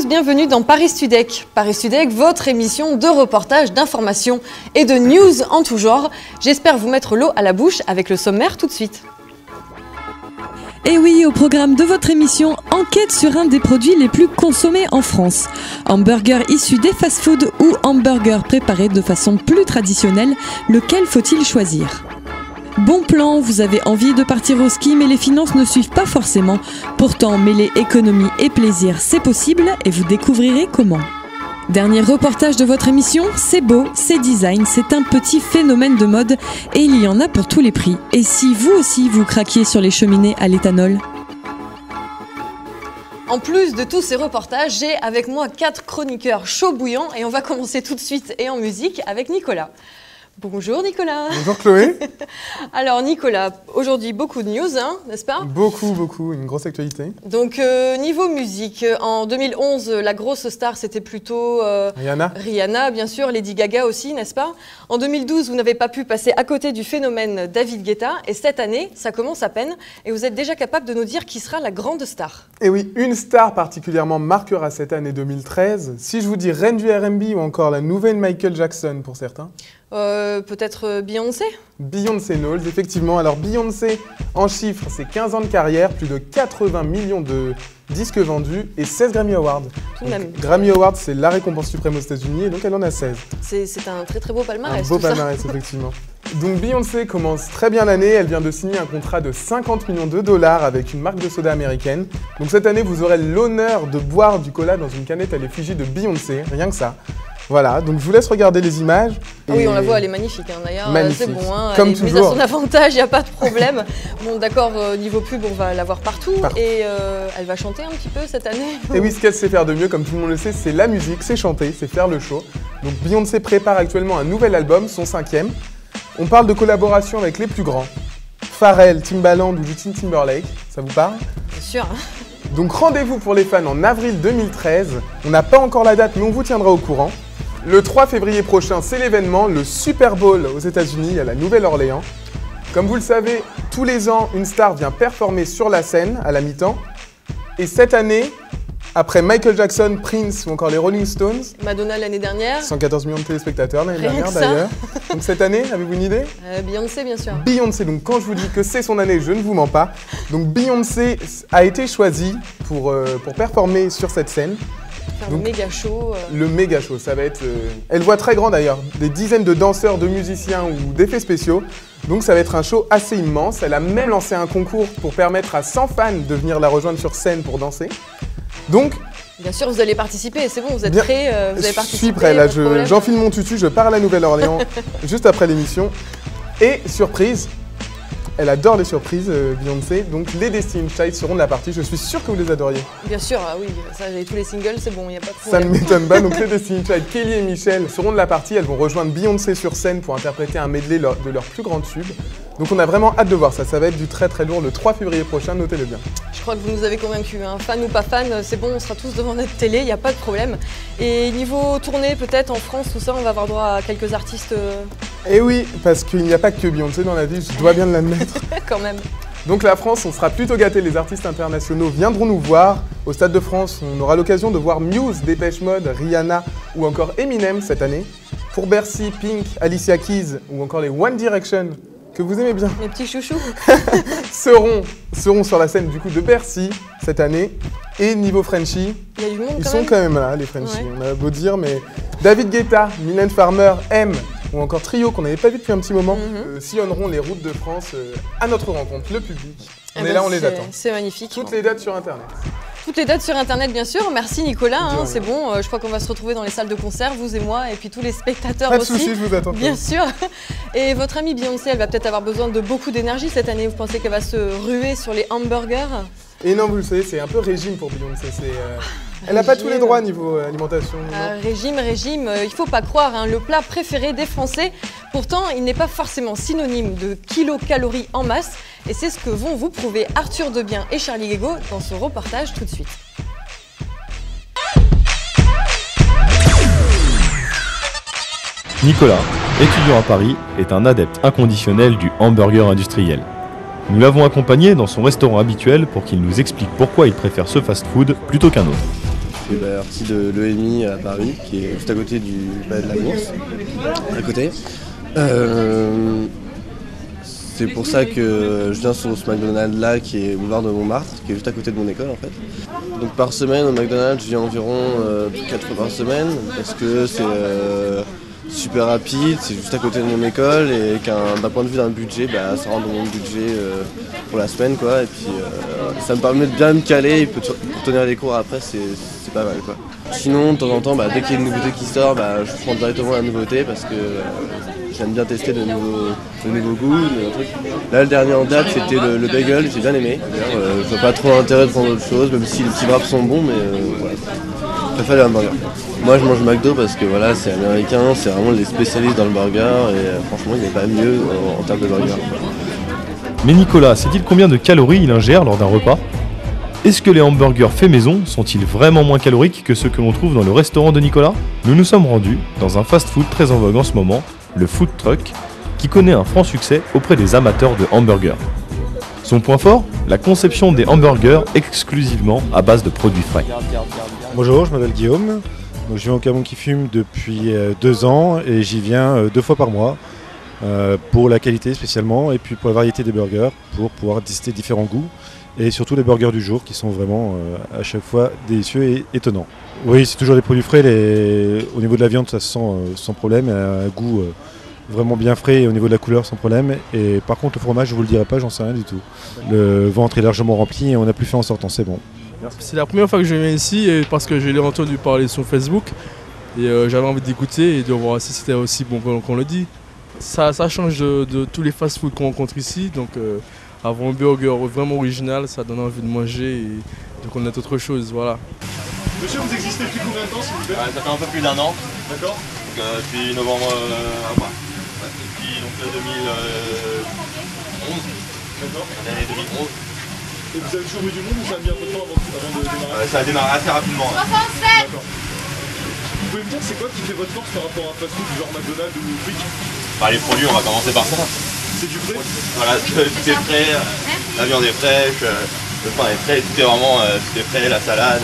bienvenue dans Paris Studec. Paris Studec, votre émission de reportage, d'information et de news en tout genre. J'espère vous mettre l'eau à la bouche avec le sommaire tout de suite. Et oui, au programme de votre émission, enquête sur un des produits les plus consommés en France. Hamburger issu des fast-foods ou hamburger préparé de façon plus traditionnelle, lequel faut-il choisir ? Bon plan, vous avez envie de partir au ski mais les finances ne suivent pas forcément. Pourtant, mêler économie et plaisir, c'est possible et vous découvrirez comment. Dernier reportage de votre émission, c'est beau, c'est design, c'est un petit phénomène de mode et il y en a pour tous les prix. Et si vous aussi vous craquiez sur les cheminées à l'éthanol ? En plus de tous ces reportages, j'ai avec moi 4 chroniqueurs chauds bouillants et on va commencer tout de suite et en musique avec Nicolas. Bonjour Nicolas. Bonjour Chloé. Alors Nicolas, aujourd'hui beaucoup de news, hein, n'est-ce pas ? Beaucoup, une grosse actualité. Donc niveau musique, en 2011, la grosse star c'était plutôt Rihanna, bien sûr, Lady Gaga aussi, n'est-ce pas ? En 2012, vous n'avez pas pu passer à côté du phénomène David Guetta et cette année, ça commence à peine et vous êtes déjà capable de nous dire qui sera la grande star. Et oui, une star particulièrement marquera cette année 2013. Si je vous dis reine du R&B ou encore la nouvelle Michael Jackson pour certains. Peut-être Beyoncé ? Beyoncé Knowles, effectivement. Alors Beyoncé, en chiffres, c'est 15 ans de carrière, plus de 80 millions de disques vendus et 16 Grammy Awards. Tout de même. Grammy Awards, c'est la récompense suprême aux États-Unis et donc elle en a 16. C'est un très très beau palmarès. Un beau palmarès, effectivement. Donc Beyoncé commence très bien l'année, elle vient de signer un contrat de 50 millions de dollars avec une marque de soda américaine. Donc cette année, vous aurez l'honneur de boire du cola dans une canette à l'effigie de Beyoncé, rien que ça. Voilà, donc je vous laisse regarder les images. Ah oui, on la voit, elle est magnifique. Hein. D'ailleurs, c'est bon, hein, comme elle est toujours. mise à son avantage, il n'y a pas de problème. Bon, d'accord, niveau pub, on va la voir partout. Et elle va chanter un petit peu cette année. Et oui, ce qu'elle sait faire de mieux, comme tout le monde le sait, c'est la musique, c'est chanter, c'est faire le show. Donc Beyoncé prépare actuellement un nouvel album, son 5e. On parle de collaboration avec les plus grands. Pharrell, Timbaland ou Justin Timberlake, ça vous parle ? Bien sûr. Donc rendez-vous pour les fans en avril 2013. On n'a pas encore la date, mais on vous tiendra au courant. Le 3 février prochain, c'est l'événement, le Super Bowl aux États-Unis, à la Nouvelle-Orléans. Comme vous le savez, tous les ans, une star vient performer sur la scène à la mi-temps. Et cette année, après Michael Jackson, Prince ou encore les Rolling Stones, Madonna l'année dernière. 114 millions de téléspectateurs l'année Rien dernière que ça. d'ailleurs. Donc cette année, avez-vous une idée ? Beyoncé, bien sûr. Beyoncé, donc quand je vous dis que c'est son année, je ne vous mens pas. Donc Beyoncé a été choisie pour performer sur cette scène. Faire le méga show. Le méga show, ça va être... Elle voit très grand d'ailleurs, des dizaines de danseurs, de musiciens ou d'effets spéciaux. Donc ça va être un show assez immense. Elle a même lancé un concours pour permettre à 100 fans de venir la rejoindre sur scène pour danser. Donc... Bien sûr, vous allez participer, c'est bon, vous êtes prêts, vous allez participer. Je suis prêt, là, j'enfile mon tutu, je pars à la Nouvelle-Orléans juste après l'émission. Et surprise, elle adore les surprises, Beyoncé, donc les Destiny's Child seront de la partie, je suis sûr que vous les adoriez. Bien sûr, oui, ça j'ai tous les singles, c'est bon, il n'y a pas de Ça problème. ne m'étonne pas, donc les Destiny's Child, Kelly et Michelle seront de la partie, elles vont rejoindre Beyoncé sur scène pour interpréter un medley de leurs plus grands tubes. Donc on a vraiment hâte de voir ça, ça va être du très très lourd le 3 février prochain, notez-le bien. Je crois que vous nous avez convaincus, hein. Fan ou pas fan, c'est bon, on sera tous devant notre télé, il n'y a pas de problème. Et niveau tournée, peut-être en France, tout ça, on va avoir droit à quelques artistes... Et oui, parce qu'il n'y a pas que Beyoncé dans la vie, je dois bien l'admettre. Quand même. Donc la France, on sera plutôt gâtés, les artistes internationaux viendront nous voir. Au Stade de France, on aura l'occasion de voir Muse, Dépêche Mode, Rihanna ou encore Eminem cette année. Pour Bercy, Pink, Alicia Keys ou encore les One Direction, que vous aimez bien, Mes petits chouchous. seront sur la scène du coup de Bercy cette année. Et niveau Frenchie, Il y a du monde ils quand sont même. quand même là, les Frenchies. Ouais. On a beau dire, mais David Guetta, Mylène Farmer, M ou encore Trio qu'on n'avait pas vu depuis un petit moment, sillonneront les routes de France à notre rencontre, le public. On est là, on les attend. C'est magnifique. Toutes les dates sur Internet. Toutes les dates sur Internet, bien sûr. Merci Nicolas, hein, rien. c'est bon. Je crois qu'on va se retrouver dans les salles de concert, vous et moi, et puis tous les spectateurs Pas de aussi. soucis, je vous attends. Bien sûr. Et votre amie Beyoncé, elle va peut-être avoir besoin de beaucoup d'énergie cette année. Vous pensez qu'elle va se ruer sur les hamburgers ? Et non, vous le savez, c'est un peu régime pour Beyoncé. Elle n'a pas tous les droits niveau alimentation. non. Régime, il faut pas croire, hein, le plat préféré des Français. Pourtant, il n'est pas forcément synonyme de kilocalories en masse. Et c'est ce que vont vous prouver Arthur Debien et Charlie Guégaud dans ce reportage tout de suite. Nicolas, étudiant à Paris, est un adepte inconditionnel du hamburger industriel. Nous l'avons accompagné dans son restaurant habituel pour qu'il nous explique pourquoi il préfère ce fast-food plutôt qu'un autre. fait partie de l'EMI à Paris, qui est juste à côté de la Bourse, à côté. C'est pour ça que je viens sur ce McDonald's là qui est boulevard de Montmartre, qui est juste à côté de mon école en fait. Donc par semaine au McDonald's je viens environ 4 fois par semaine parce que c'est super rapide, c'est juste à côté de mon école et d'un point de vue d'un budget, ça rentre dans mon budget pour la semaine quoi. Et puis ça me permet de bien me caler et pour tenir les cours après c'est pas mal quoi. Sinon de temps en temps dès qu'il y a une nouveauté qui sort, je prends directement la nouveauté parce que j'aime bien tester de nouveaux goûts, de nouveaux trucs. Là, le dernier en date, c'était le bagel, j'ai bien aimé. Je vois pas trop l'intérêt de prendre autre chose, même si les petits wraps sont bons, mais voilà. Je préfère les hamburgers. Moi, je mange McDo parce que voilà, c'est américain, c'est vraiment les spécialistes dans le burger, et franchement, il n'est pas mieux en termes de burger. Mais Nicolas, sait-il combien de calories il ingère lors d'un repas? Est-ce que les hamburgers faits maison sont-ils vraiment moins caloriques que ceux que l'on trouve dans le restaurant de Nicolas? Nous nous sommes rendus dans un fast-food très en vogue en ce moment, le Food Truck, qui connaît un franc succès auprès des amateurs de hamburgers. Son point fort, la conception des hamburgers exclusivement à base de produits frais. Bonjour, je m'appelle Guillaume, donc, je viens au Caban qui fume depuis 2 ans et j'y viens 2 fois par mois pour la qualité spécialement et puis pour la variété des burgers, pour pouvoir tester différents goûts et surtout les burgers du jour qui sont vraiment à chaque fois délicieux et étonnants. Oui, c'est toujours des produits frais, au niveau de la viande ça se sent sans problème, un goût vraiment bien frais et au niveau de la couleur sans problème. Et par contre le fromage je vous le dirai pas, j'en sais rien du tout. Le ventre est largement rempli et on n'a plus fait en sortant, c'est bon. C'est la première fois que je viens ici parce que je l'ai entendu parler sur Facebook et j'avais envie d'écouter et de voir si c'était aussi bon qu'on le dit. Ça change de tous les fast-food qu'on rencontre ici, donc avoir un burger vraiment original, ça donne envie de manger et de connaître autre chose, voilà. Monsieur, vous existez depuis combien de temps s'il vous plaît? Ça fait un peu plus d'1 an. D'accord. Depuis novembre, depuis 2011. D'accord. L'année 2011. Et vous avez toujours eu du monde ou ça a mis un peu de temps avant de démarrer? Ça a démarré assez rapidement. 67. D'accord. Vous pouvez me dire c'est quoi qui fait votre force par rapport à un fast-food du genre McDonald's ou Quick? Les produits, on va commencer par ça. C'est du frais? Voilà, tout est frais, la viande est fraîche, le pain est frais, tout est vraiment frais, la salade.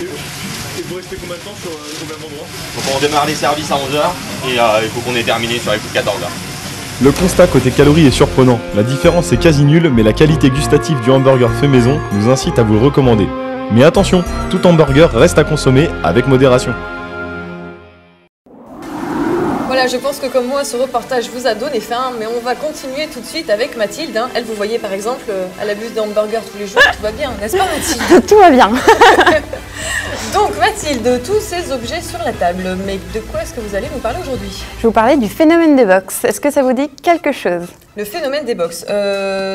Et vous restez combien de temps au même endroit? Donc on démarre les services à 11h et il faut qu'on ait terminé sur les coups de 14h. Le constat côté calories est surprenant. La différence est quasi nulle, mais la qualité gustative du hamburger fait maison nous incite à vous le recommander. Mais attention, tout hamburger reste à consommer avec modération. Voilà, je pense que comme moi, ce reportage vous a donné faim, mais on va continuer tout de suite avec Mathilde. Elle, vous voyez par exemple, elle abuse des hamburgers tous les jours, tout va bien, n'est-ce pas Mathilde? Tout va bien. Donc Mathilde, tous ces objets sur la table, mais de quoi est-ce que vous allez nous parler aujourd'hui? Je vais vous parler du phénomène des box. Est-ce que ça vous dit quelque chose? Le phénomène des box,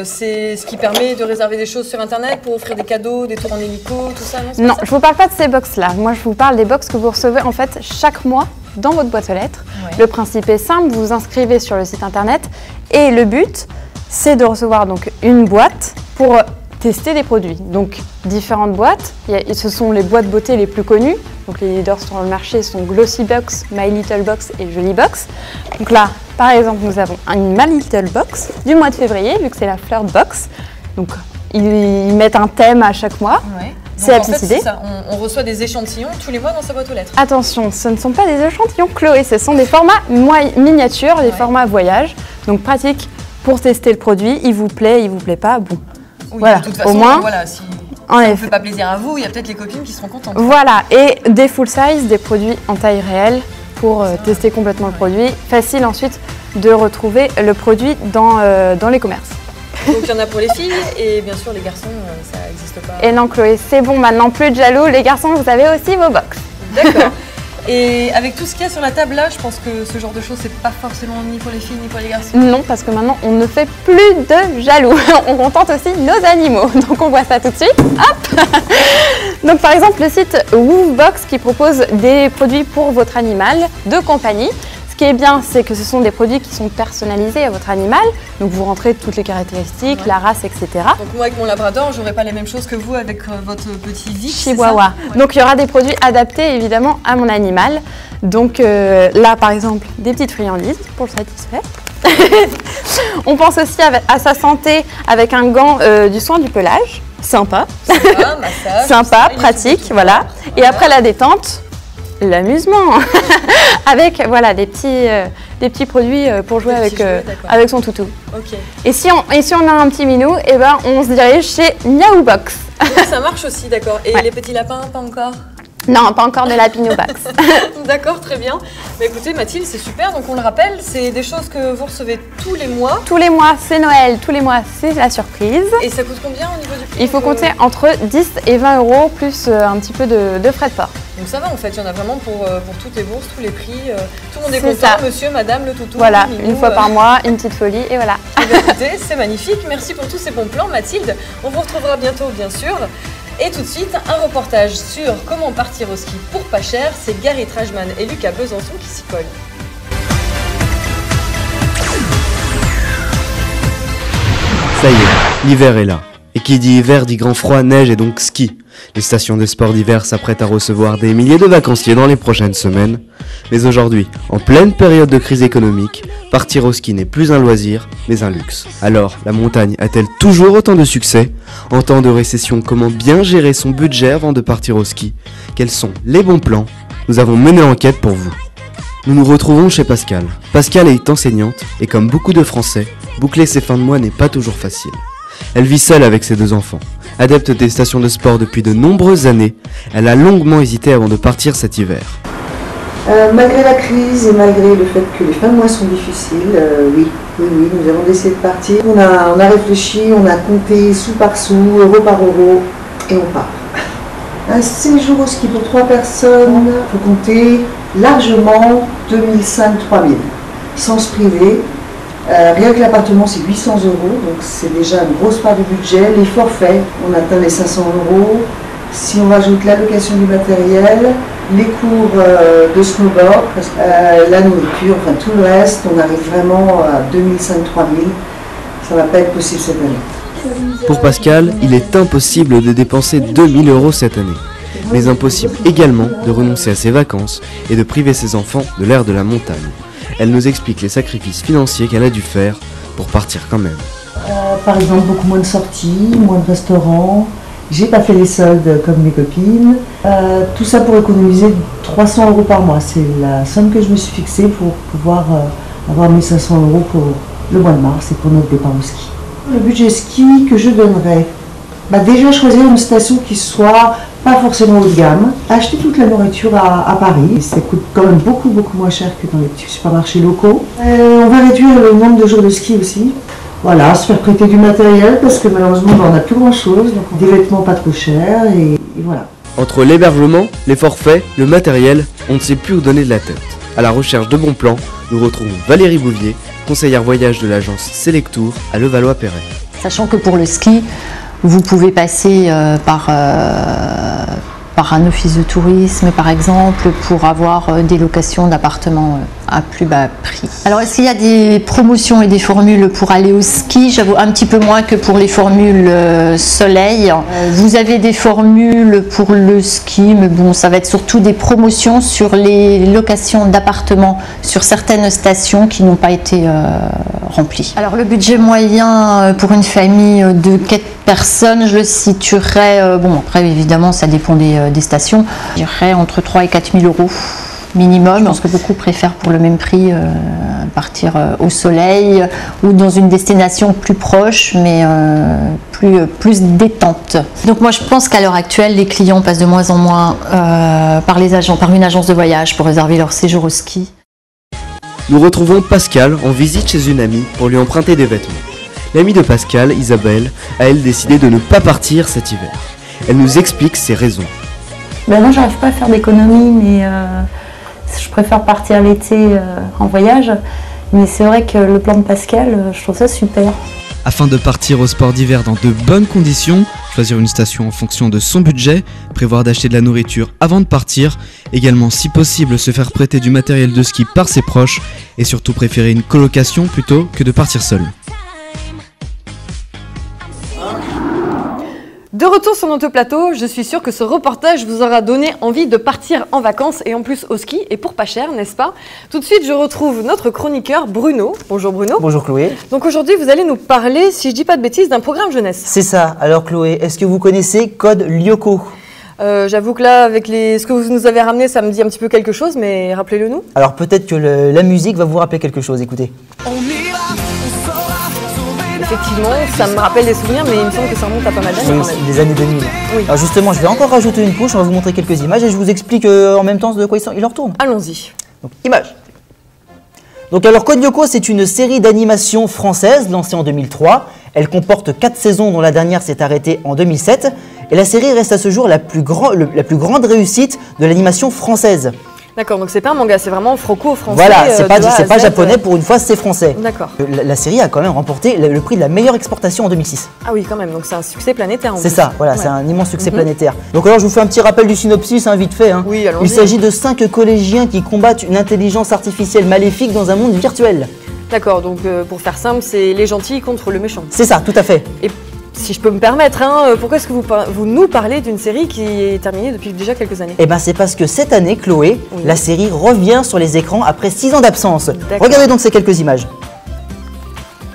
c'est ce qui permet de réserver des choses sur Internet pour offrir des cadeaux, des tours en hélico, tout ça, non? Non, je ne vous parle pas de ces box-là. Moi, je vous parle des box que vous recevez en fait chaque mois dans votre boîte aux lettres. Ouais. Le principe est simple, vous vous inscrivez sur le site Internet et le but, c'est de recevoir donc une boîte pour tester des produits. Donc, différentes boîtes. Ce sont les boîtes beauté les plus connues. Donc, les leaders sur le marché sont Glossy Box, My Little Box et Jolie Box. Donc là, par exemple, nous avons une My Little Box du mois de février, vu que c'est la Flirt Box. Donc, ils mettent un thème à chaque mois. Ouais. C'est la petite idée. On reçoit des échantillons tous les mois dans sa boîte aux lettres. Attention, ce ne sont pas des échantillons Chloé, ce sont des formats miniatures, des formats voyage. Donc, pratique pour tester le produit. Il vous plaît pas, bon. Oui, voilà, de toute façon, au moins, voilà, si ça ne fait pas plaisir à vous, il y a peut-être les copines qui seront contentes. Voilà, et des full size, des produits en taille réelle pour tester complètement le produit. Facile ensuite de retrouver le produit dans les commerces. Donc il y en a pour les filles et bien sûr les garçons, ça n'existe pas. Et non Chloé, c'est bon maintenant, plus de jaloux, les garçons vous avez aussi vos box. D'accord. Et avec tout ce qu'il y a sur la table là, je pense que ce genre de choses, c'est pas forcément ni pour les filles ni pour les garçons. Non, parce que maintenant, on ne fait plus de jaloux. On contente aussi nos animaux. Donc, on voit ça tout de suite. Hop. Donc, par exemple, le site Woofbox qui propose des produits pour votre animal de compagnie. Ce qui est bien, c'est que ce sont des produits qui sont personnalisés à votre animal. Donc, vous rentrez toutes les caractéristiques, la race, etc. Donc, moi, avec mon labrador, j'aurai pas les mêmes choses que vous avec votre petit Vic. Chihuahua. Ouais. Donc, il y aura des produits adaptés, évidemment, à mon animal. Donc, là, par exemple, des petites friandises pour le satisfaire. On pense aussi à sa santé avec un gant du soin du pelage. Sympa. Massage, Sympa, pratique, voilà. Et après la détente, l'amusement. Avec voilà, des petits produits pour jouer avec son toutou. Okay. Et si on a un petit minou, eh ben, on se dirige chez Miaou Box. Ça marche aussi, d'accord. Et les petits lapins, pas encore? Non, pas encore de la Pinot Box. D'accord, très bien. Bah, écoutez Mathilde, c'est super. Donc on le rappelle, c'est des choses que vous recevez tous les mois. Tous les mois, c'est Noël. Tous les mois, c'est la surprise. Et ça coûte combien au niveau du prix? Il faut compter entre 10 et 20 euros plus un petit peu de frais de port. Donc ça va en fait, il y en a vraiment pour toutes les bourses, tous les prix. Tout le monde est content, monsieur, madame, le toutou. Voilà, minou, une fois par mois, une petite folie et voilà. Et bien, écoutez, c'est magnifique. Merci pour tous ces bons plans Mathilde. On vous retrouvera bientôt bien sûr. Et tout de suite, un reportage sur comment partir au ski pour pas cher. C'est Gary Trajman et Lucas Besançon qui s'y collent. Ça y est, l'hiver est là. Et qui dit hiver dit grand froid, neige et donc ski. Les stations de sport d'hiver s'apprêtent à recevoir des milliers de vacanciers dans les prochaines semaines. Mais aujourd'hui, en pleine période de crise économique, partir au ski n'est plus un loisir, mais un luxe. Alors, la montagne a-t-elle toujours autant de succès? En temps de récession, comment bien gérer son budget avant de partir au ski? Quels sont les bons plans? Nous avons mené l'enquête pour vous. Nous nous retrouvons chez Pascal. Pascal est enseignante, et comme beaucoup de Français, boucler ses fins de mois n'est pas toujours facile. Elle vit seule avec ses 2 enfants. Adepte des stations de sport depuis de nombreuses années, elle a longuement hésité avant de partir cet hiver. Malgré la crise et malgré le fait que les fins de mois sont difficiles, oui, nous avons décidé de partir. On a réfléchi, on a compté sou par sou, euro par euro, et on part. Un séjour au ski pour 3 personnes, il faut compter largement 2005-3000, sans se priver. Rien que l'appartement, c'est 800 €, donc c'est déjà une grosse part du budget. Les forfaits, on atteint les 500 €. Si on rajoute l'allocation du matériel, les cours de snowboard, la nourriture, enfin tout le reste, on arrive vraiment à 2005-3000. Ça ne va pas être possible cette année. Pour Pascal, il est impossible de dépenser 2000 € cette année. Mais impossible également de renoncer à ses vacances et de priver ses enfants de l'air de la montagne. Elle nous explique les sacrifices financiers qu'elle a dû faire pour partir quand même. Par exemple, beaucoup moins de sorties, moins de restaurants. J'ai pas fait les soldes comme mes copines. Tout ça pour économiser 300 € par mois. C'est la somme que je me suis fixée pour pouvoir avoir 1500 € pour le mois de mars et pour notre départ au ski. Le budget ski que je donnerais, déjà choisir une station qui soit pas forcément haut de gamme, acheter toute la nourriture à Paris, ça coûte quand même beaucoup moins cher que dans les petits supermarchés locaux. On va réduire le nombre de jours de ski aussi. Voilà, se faire prêter du matériel parce que malheureusement on n'a plus grand chose, donc des vêtements pas trop chers et voilà. Entre l'hébergement, les forfaits, le matériel, on ne sait plus où donner de la tête. À la recherche de bons plans, nous retrouvons Valérie Bouvier, conseillère voyage de l'agence Selectour à Levallois-Perret. Sachant que pour le ski, vous pouvez passer par un office de tourisme, par exemple, pour avoir des locations d'appartements à plus bas prix. Alors, est-ce qu'il y a des promotions et des formules pour aller au ski? J'avoue un petit peu moins que pour les formules soleil. Vous avez des formules pour le ski, mais bon, ça va être surtout des promotions sur les locations d'appartements sur certaines stations qui n'ont pas été remplies. Alors, le budget moyen pour une famille de 4 personnes, je le situerais, bon après évidemment ça dépend des stations, je dirais entre 3 et 4 000 € minimum. Je pense que beaucoup préfèrent pour le même prix partir au soleil ou dans une destination plus proche mais plus détente. Donc moi je pense qu'à l'heure actuelle les clients passent de moins en moins par une agence de voyage pour réserver leur séjour au ski. Nous retrouvons Pascal en visite chez une amie pour lui emprunter des vêtements. L'amie de Pascal, Isabelle, a elle décidé de ne pas partir cet hiver. Elle nous explique ses raisons. Moi j'arrive pas à faire d'économie, mais je préfère partir l'été en voyage. Mais c'est vrai que le plan de Pascal, je trouve ça super. Afin de partir au sport d'hiver dans de bonnes conditions, choisir une station en fonction de son budget, prévoir d'acheter de la nourriture avant de partir, également si possible se faire prêter du matériel de ski par ses proches et surtout préférer une colocation plutôt que de partir seul. De retour sur notre plateau, je suis sûre que ce reportage vous aura donné envie de partir en vacances et en plus au ski et pour pas cher, n'est-ce pas? Tout de suite, je retrouve notre chroniqueur Bruno. Bonjour Bruno. Bonjour Chloé. Donc aujourd'hui, vous allez nous parler, si je dis pas de bêtises, d'un programme jeunesse. C'est ça. Alors Chloé, est-ce que vous connaissez Code Lyoko? J'avoue que là, avec ce que vous nous avez ramené, ça me dit un petit peu quelque chose, mais rappelez-le nous. Alors peut-être que la musique va vous rappeler quelque chose, écoutez. Effectivement, ça me rappelle des souvenirs, mais il me semble que ça remonte à pas mal d'années quand même. Des années 2000. Oui. Alors justement, je vais encore rajouter une couche, on va vous montrer quelques images et je vous explique en même temps de quoi il en retourne. Allons-y. Donc, images. Donc alors, Code Lyoko, c'est une série d'animation française lancée en 2003. Elle comporte 4 saisons dont la dernière s'est arrêtée en 2007. Et la série reste à ce jour la plus grande réussite de l'animation française. D'accord, donc c'est pas un manga, c'est vraiment franco-français. Voilà, c'est pas japonais, pour une fois c'est français. D'accord. La série a quand même remporté le prix de la meilleure exportation en 2006. Ah oui, quand même, donc c'est un succès planétaire en plus. C'est ça, voilà, ouais. C'est un immense succès planétaire. Donc alors je vous fais un petit rappel du synopsis, vite fait. Oui, allons-y. Il s'agit de 5 collégiens qui combattent une intelligence artificielle maléfique dans un monde virtuel. D'accord, donc pour faire simple, c'est les gentils contre le méchant. C'est ça, tout à fait. Et si je peux me permettre, pourquoi est-ce que vous nous parlez d'une série qui est terminée depuis déjà quelques années? Eh bien c'est parce que cette année, Chloé, la série revient sur les écrans après 6 ans d'absence. Regardez donc ces quelques images.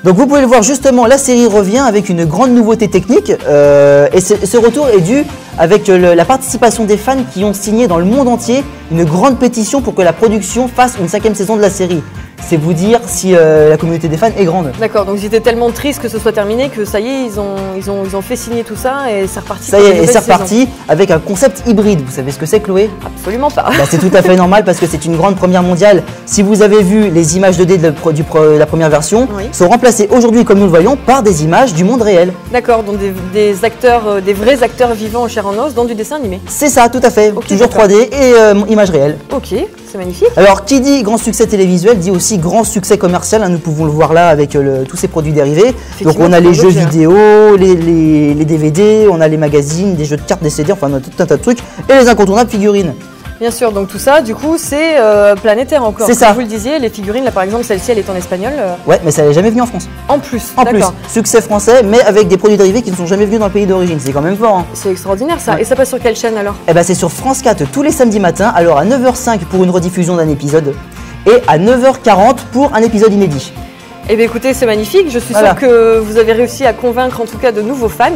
Donc vous pouvez le voir justement, la série revient avec une grande nouveauté technique et ce retour est dû avec la participation des fans qui ont signé dans le monde entier une grande pétition pour que la production fasse une 5e saison de la série. C'est vous dire si la communauté des fans est grande. D'accord, donc ils étaient tellement tristes que ce soit terminé que ça y est, ils ont fait signer tout ça et c'est reparti. Ça y est, et c'est reparti avec un concept hybride. Vous savez ce que c'est, Chloé? Absolument pas. C'est tout à fait normal parce que c'est une grande première mondiale. Si vous avez vu les images 2D de la première version, sont remplacées aujourd'hui, comme nous le voyons, par des images du monde réel. D'accord, donc des acteurs, des vrais acteurs vivants en chair en os dans du dessin animé. C'est ça, tout à fait. Toujours 3D et images réelles. Ok, c'est magnifique. Alors, qui dit grand succès télévisuel dit aussi grand succès commercial. Nous pouvons le voir là avec tous ces produits dérivés. Donc, on a les jeux vidéo, les DVD, on a les magazines, des jeux de cartes, des CD, enfin, on a tout un tas de trucs. Et les incontournables figurines. Bien sûr, donc tout ça, du coup, c'est planétaire encore. C'est ça. Comme vous le disiez, les figurines, là par exemple, celle-ci, elle est en espagnol. Ouais, mais ça n'est jamais venu en France. En plus, En plus, succès français, mais avec des produits dérivés qui ne sont jamais venus dans le pays d'origine. C'est quand même fort. C'est extraordinaire ça. Et ça passe sur quelle chaîne alors? Eh ben, c'est sur France 4 tous les samedis matins, alors à 9h05 pour une rediffusion d'un épisode et à 9h40 pour un épisode inédit. Eh bien écoutez, c'est magnifique, je suis sûre que vous avez réussi à convaincre en tout cas de nouveaux fans.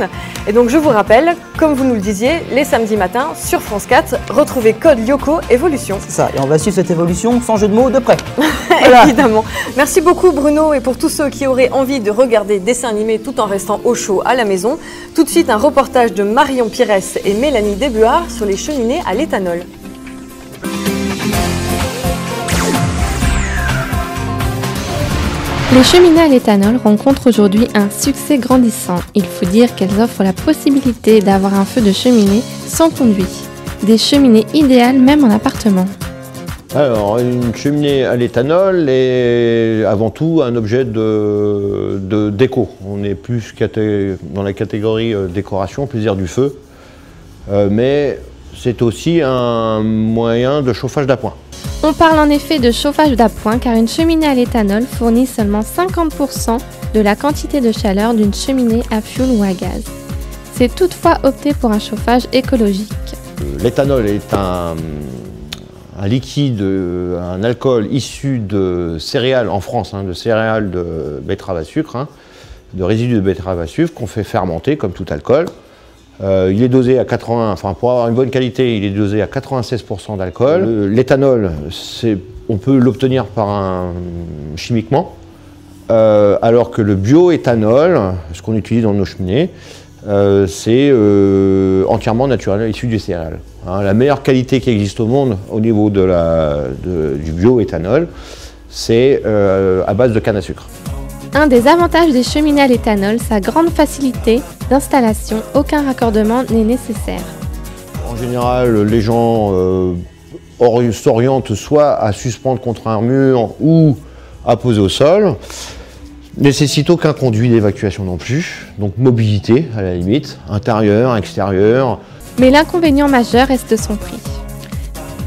Et donc je vous rappelle, comme vous nous le disiez, les samedis matins sur France 4, retrouvez Code Lyoko Évolution. C'est ça, et on va suivre cette évolution sans jeu de mots de près. Évidemment. Merci beaucoup Bruno, et pour tous ceux qui auraient envie de regarder dessins animés tout en restant au chaud à la maison, tout de suite un reportage de Marion Pires et Mélanie Desbuard sur les cheminées à l'éthanol. Les cheminées à l'éthanol rencontrent aujourd'hui un succès grandissant. Il faut dire qu'elles offrent la possibilité d'avoir un feu de cheminée sans conduit. Des cheminées idéales même en appartement. Alors, une cheminée à l'éthanol est avant tout un objet de déco. On est plus dans la catégorie décoration, plaisir du feu. Mais c'est aussi un moyen de chauffage d'appoint. On parle en effet de chauffage d'appoint car une cheminée à l'éthanol fournit seulement 50% de la quantité de chaleur d'une cheminée à fioul ou à gaz. C'est toutefois opté pour un chauffage écologique. L'éthanol est un liquide, un alcool issu de céréales en France, de céréales de betterave à sucre, de résidus de betterave à sucre qu'on fait fermenter comme tout alcool. Il est dosé à 80, pour avoir une bonne qualité, il est dosé à 96% d'alcool. L'éthanol, on peut l'obtenir chimiquement, alors que le bioéthanol, ce qu'on utilise dans nos cheminées, c'est entièrement naturel, issu du céréales. La meilleure qualité qui existe au monde au niveau du bioéthanol, c'est à base de canne à sucre. Un des avantages des cheminées à l'éthanol, sa grande facilité d'installation, aucun raccordement n'est nécessaire. En général, les gens s'orientent soit à suspendre contre un mur ou à poser au sol. Nécessite aucun conduit d'évacuation non plus, donc mobilité à la limite, intérieur, extérieur. Mais l'inconvénient majeur reste son prix.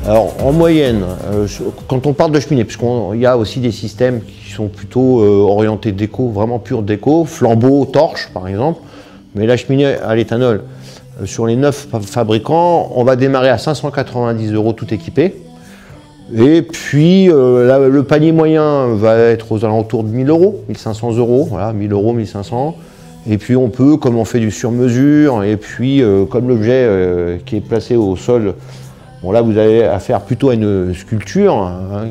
Alors en moyenne, quand on parle de cheminée, puisqu'il y a aussi des systèmes qui sont plutôt orientés déco, vraiment pure déco, flambeau, torche par exemple, mais la cheminée à l'éthanol, Sur les 9 fabricants, on va démarrer à 590 € tout équipé. Et puis le panier moyen va être aux alentours de 1000 €, 1500 €, voilà, 1000 €, 1500. Et puis on peut, comme on fait du sur-mesure, et puis comme l'objet qui est placé au sol, bon là vous avez affaire plutôt à une sculpture, hein,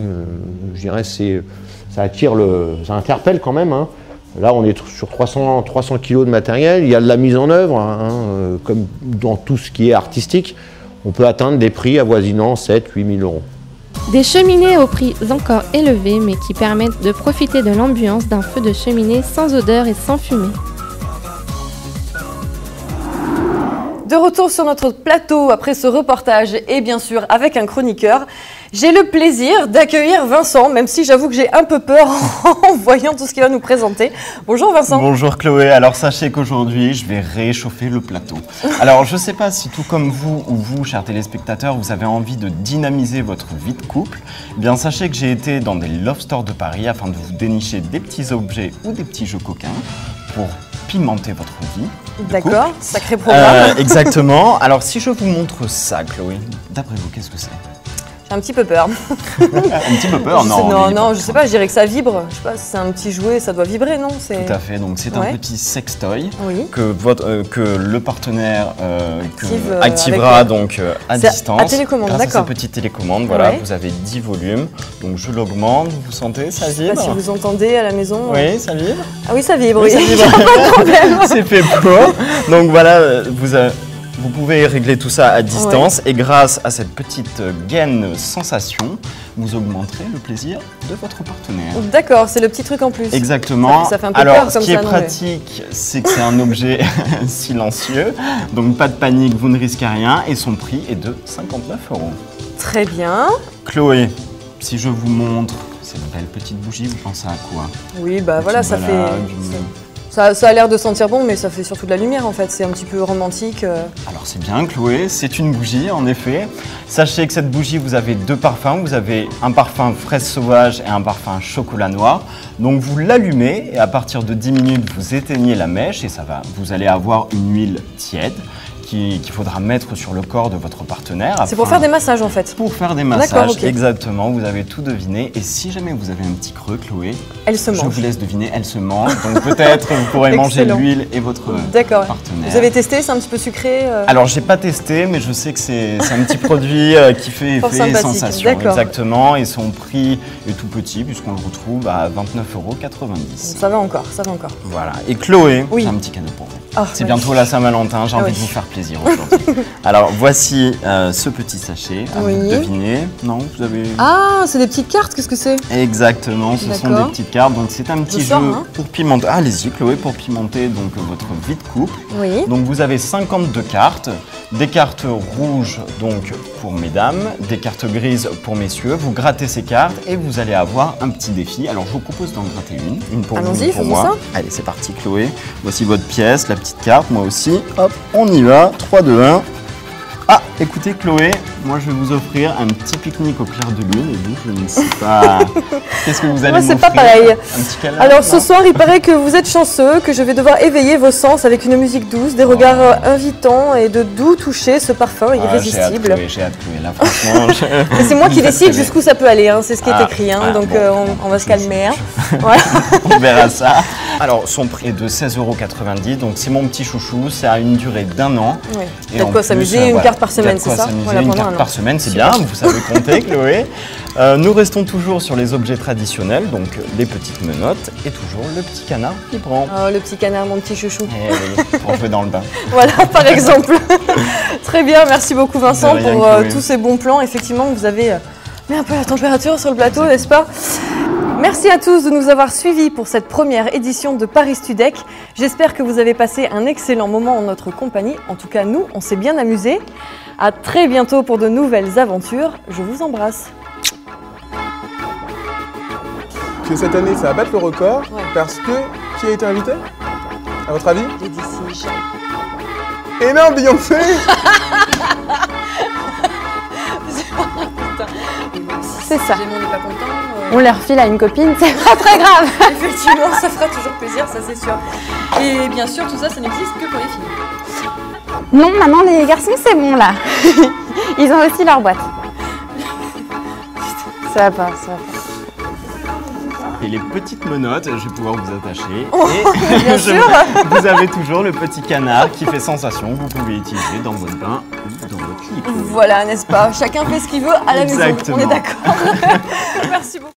je dirais ça interpelle quand même. Hein. Là on est sur 300 kg de matériel, il y a de la mise en œuvre, hein, comme dans tout ce qui est artistique, on peut atteindre des prix avoisinant 7-8 000 €. Des cheminées aux prix encore élevés mais qui permettent de profiter de l'ambiance d'un feu de cheminée sans odeur et sans fumée. De retour sur notre plateau après ce reportage et bien sûr avec un chroniqueur, j'ai le plaisir d'accueillir Vincent, même si j'avoue que j'ai un peu peur en voyant tout ce qu'il va nous présenter. Bonjour Vincent. Bonjour Chloé, alors sachez qu'aujourd'hui je vais réchauffer le plateau. Alors je ne sais pas si tout comme vous ou vous, chers téléspectateurs, vous avez envie de dynamiser votre vie de couple, eh bien sachez que j'ai été dans des love stores de Paris afin de vous dénicher des petits objets ou des petits jeux coquins pour pimenter votre vie. D'accord, sacré programme. Exactement. Alors si je vous montre ça, Chloé, d'après vous, qu'est-ce que c'est? J'ai un petit peu peur. Un petit peu peur, non? Non, je sais pas, je dirais que ça vibre. Je sais pas, si c'est un petit jouet, ça doit vibrer, non? Tout à fait, donc c'est un petit sextoy oui. que le partenaire activera donc à distance. À télécommande, d'accord. Grâce à sa petite télécommande, voilà, vous avez 10 volumes. Donc je l'augmente, vous sentez, ça vibre? Je sais pas si vous entendez à la maison. Oui, ça vibre? Ah oui, ça vibre, oui. Ça vibre. Pas de problème. C'est fait pour. Donc voilà, vous pouvez régler tout ça à distance et grâce à cette petite gaine sensation, vous augmenterez le plaisir de votre partenaire. D'accord, c'est le petit truc en plus. Exactement. Ça fait un peu alors, peur comme ce qui est pratique, c'est que c'est un objet silencieux, donc pas de panique, vous ne risquez rien et son prix est de 59 €. Très bien. Chloé, si je vous montre cette belle petite bougie, vous pensez à quoi? Oui, bah voilà, ça fait... Ça a l'air de sentir bon, mais ça fait surtout de la lumière en fait, c'est un petit peu romantique. Alors c'est bien Chloé, c'est une bougie en effet. Sachez que cette bougie, vous avez deux parfums, vous avez un parfum fraise sauvage et un parfum chocolat noir. Donc vous l'allumez et à partir de 10 minutes, vous éteignez la mèche et vous allez avoir une huile tiède qu'il faudra mettre sur le corps de votre partenaire. C'est pour faire des massages en fait. Pour faire des massages, exactement, vous avez tout deviné. Et si jamais vous avez un petit creux, Chloé, je vous laisse deviner, elle se mange. Donc peut-être vous pourrez manger l'huile et votre partenaire. Vous avez testé, c'est un petit peu sucré Alors j'ai pas testé, mais je sais que c'est un petit produit qui fait effet sensation. Exactement, et son prix est tout petit puisqu'on le retrouve à 29,90 €. Ça va encore, ça va encore. Voilà, et Chloé, j'ai un petit cadeau pour vous. C'est bientôt la Saint-Valentin, j'ai envie de vous faire plaisir aujourd'hui. Alors voici ce petit sachet, à vous de deviner. Non, vous avez... Ah, c'est des petites cartes, qu'est-ce que c'est? Exactement, ce sont des petites cartes, donc c'est un petit jeu pour pimenter. Allez-y Chloé, pour pimenter donc votre vie de couple. Oui. Donc vous avez 52 cartes, des cartes rouges donc pour mesdames, des cartes grises pour messieurs. Vous grattez ces cartes et vous allez avoir un petit défi. Alors je vous propose d'en gratter une pour vous, une pour moi. Allez, c'est parti Chloé. Voici votre pièce, la petite carte, moi aussi. Hop, on y va. 3, 2, 1. Ah, écoutez Chloé, moi je vais vous offrir un petit pique-nique au clair de lune et vous, je ne sais pas... Qu'est-ce que vous allez m'offrir? Moi, c'est pas pareil. Un petit câlin? Alors ce soir, il paraît que vous êtes chanceux, que je vais devoir éveiller vos sens avec une musique douce, des regards invitants et de doux toucher, ce parfum irrésistible. J'ai hâte Chloé, là franchement... C'est moi qui décide jusqu'où ça peut aller, hein. C'est ce qui est écrit, hein. Donc on va se calmer. Voilà. On verra ça. Alors son prix est de 16,90 €, donc c'est mon petit chouchou, ça a une durée d'1 an. Oui. Il y a de quoi s'amuser, une carte par semaine, c'est ça? Une carte par semaine, c'est bien, vous savez compter Chloé. Nous restons toujours sur les objets traditionnels, donc les petites menottes et toujours le petit canard vibrant. Oh, le petit canard, mon petit chouchou. Eh oui, pour jouer dans le bain. Voilà, par exemple. Très bien, merci beaucoup Vincent pour tous ces bons plans. Effectivement, vous avez mis un peu la température sur le plateau, n'est-ce pas? Merci à tous de nous avoir suivis pour cette première édition de Paris Studec. J'espère que vous avez passé un excellent moment en notre compagnie. En tout cas, nous, on s'est bien amusés. À très bientôt pour de nouvelles aventures. Je vous embrasse. Que cette année, ça va battre le record parce que... Qui a été invité? À votre avis? Et non, Beyoncé. C'est ça. On n'est pas content. on les refile à une copine, c'est pas très grave. Effectivement, ça fera toujours plaisir, ça c'est sûr. Et bien sûr, tout ça, ça n'existe que pour les filles. Non, maintenant les garçons, c'est bon là. Ils ont aussi leur boîte. Ça va pas, ça va pas. Et les petites menottes, je vais pouvoir vous attacher. Oh, et bien sûr. vous avez toujours le petit canard qui fait sensation, que vous pouvez utiliser dans votre bain ou dans votre lit. Voilà, n'est-ce pas? Chacun fait ce qu'il veut à la maison, on est d'accord. Merci beaucoup.